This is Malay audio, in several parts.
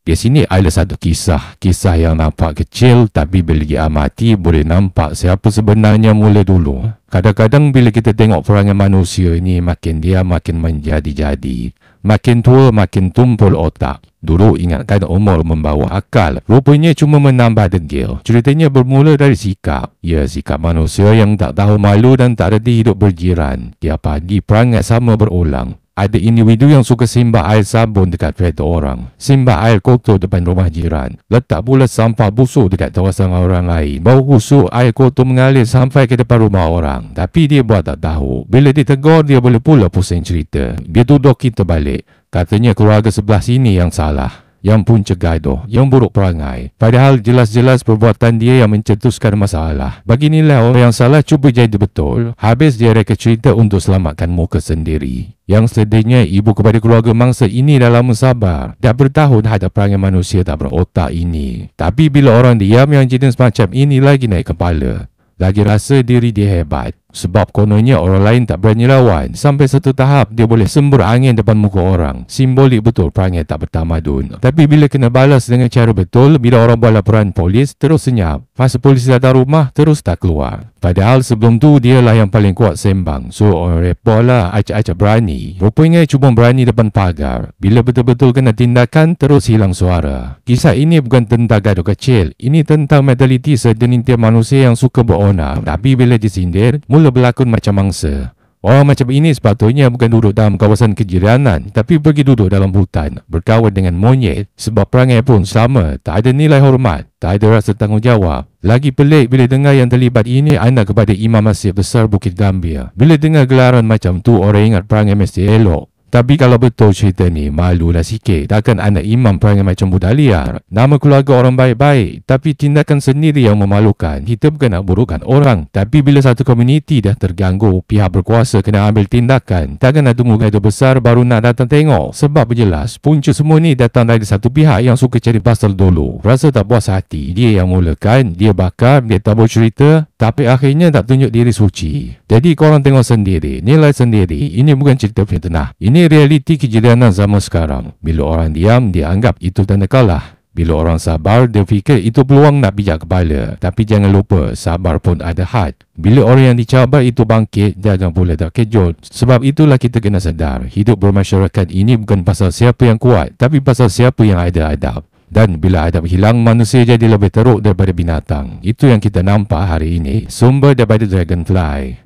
Di sini ada satu kisah yang nampak kecil tapi bila diamati boleh nampak siapa sebenarnya mula dulu. Kadang-kadang bila kita tengok perangai manusia ni makin dia makin menjadi-jadi. Makin tua makin tumpul otak. Dulu ingatkan umur membawa akal. Rupanya cuma menambah degil. Ceritanya bermula dari sikap. Ya, sikap manusia yang tak tahu malu dan tak reti hidup berjiran. Tiap pagi perangai sama berulang. Ada individu yang suka simbah air sabun dekat kereta orang. Simbah air kotor depan rumah jiran. Letak pula sampah busuk dekat kawasan orang lain. Bau busuk air kotor mengalir sampai ke depan rumah orang. Tapi dia buat tak tahu. Bila ditegur dia boleh pula pusing cerita. Dia tuduh kita balik. Katanya keluarga sebelah sini yang salah. Yang punca gaduh, yang buruk perangai. Padahal jelas-jelas perbuatan dia yang mencetuskan masalah. Bagi nilai orang yang salah cuba jadi betul. Habis dia reka cerita untuk selamatkan muka sendiri. Yang sedihnya ibu kepada keluarga mangsa ini dah lama sabar. Dah bertahun hadap perangai manusia tak berotak ini. Tapi bila orang diam yang jenis macam ini lagi naik kepala. Lagi rasa diri dia hebat. Sebab kononnya orang lain tak berani lawan. Sampai satu tahap dia boleh sembur angin depan muka orang. Simbolik betul perangai tak bertamadun. Tapi bila kena balas dengan cara betul, bila orang buat laporan polis, terus senyap. Masa polis datang rumah, terus tak keluar. Padahal sebelum tu dialah yang paling kuat sembang. So orang report lah acak-acak berani. Rupanya cuma berani depan pagar. Bila betul-betul kena tindakan, terus hilang suara. Kisah ini bukan tentang gaduh kecil. Ini tentang mentaliti segelintir manusia yang suka beronar. Tapi bila disindir, mula berlakon macam mangsa. Orang macam ini sepatutnya bukan duduk dalam kawasan kejiranan, tapi pergi duduk dalam hutan, berkawan dengan monyet. Sebab perangai pun sama, tak ada nilai hormat, tak ada rasa tanggungjawab. Lagi pelik bila dengar yang terlibat ini anak kepada Imam Masjid Besar Bukit Gambir. Bila dengar gelaran macam tu, orang ingat perangai mesti elok. Tapi kalau betul cerita ni, malulah sikit. Takkan anak imam perangai macam budak liar. Nama keluarga orang baik-baik, tapi tindakan sendiri yang memalukan. Kita bukan nak burukkan orang. Tapi bila satu komuniti dah terganggu, pihak berkuasa kena ambil tindakan. Takkan nak tunggu gaduh besar baru nak datang tengok. Sebab berjelas, punca semua ni datang dari satu pihak yang suka cari pasal dulu. Rasa tak puas hati. Dia yang mulakan, dia bakar, dia tabur cerita. Tapi akhirnya tak tunjuk diri suci. Jadi korang tengok sendiri, nilai sendiri. Ini bukan cerita fitnah. Ini realiti kejadian zaman sekarang. Bila orang diam, dia anggap itu tanda kalah. Bila orang sabar, dia fikir itu peluang nak pijak kepala. Tapi jangan lupa, sabar pun ada had. Bila orang yang dicabar itu bangkit, jangan pula terkejut. Sebab itulah kita kena sedar, hidup bermasyarakat ini bukan pasal siapa yang kuat, tapi pasal siapa yang ada adab. Dan bila adab hilang, manusia jadi lebih teruk daripada binatang. Itu yang kita nampak hari ini. Sumber daripada Dragonfly.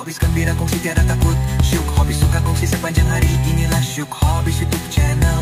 Hobis gembira kongsi tiada takut. Syuk Hobis suka kongsi sepanjang hari. Inilah Syuk Hobis YouTube channel.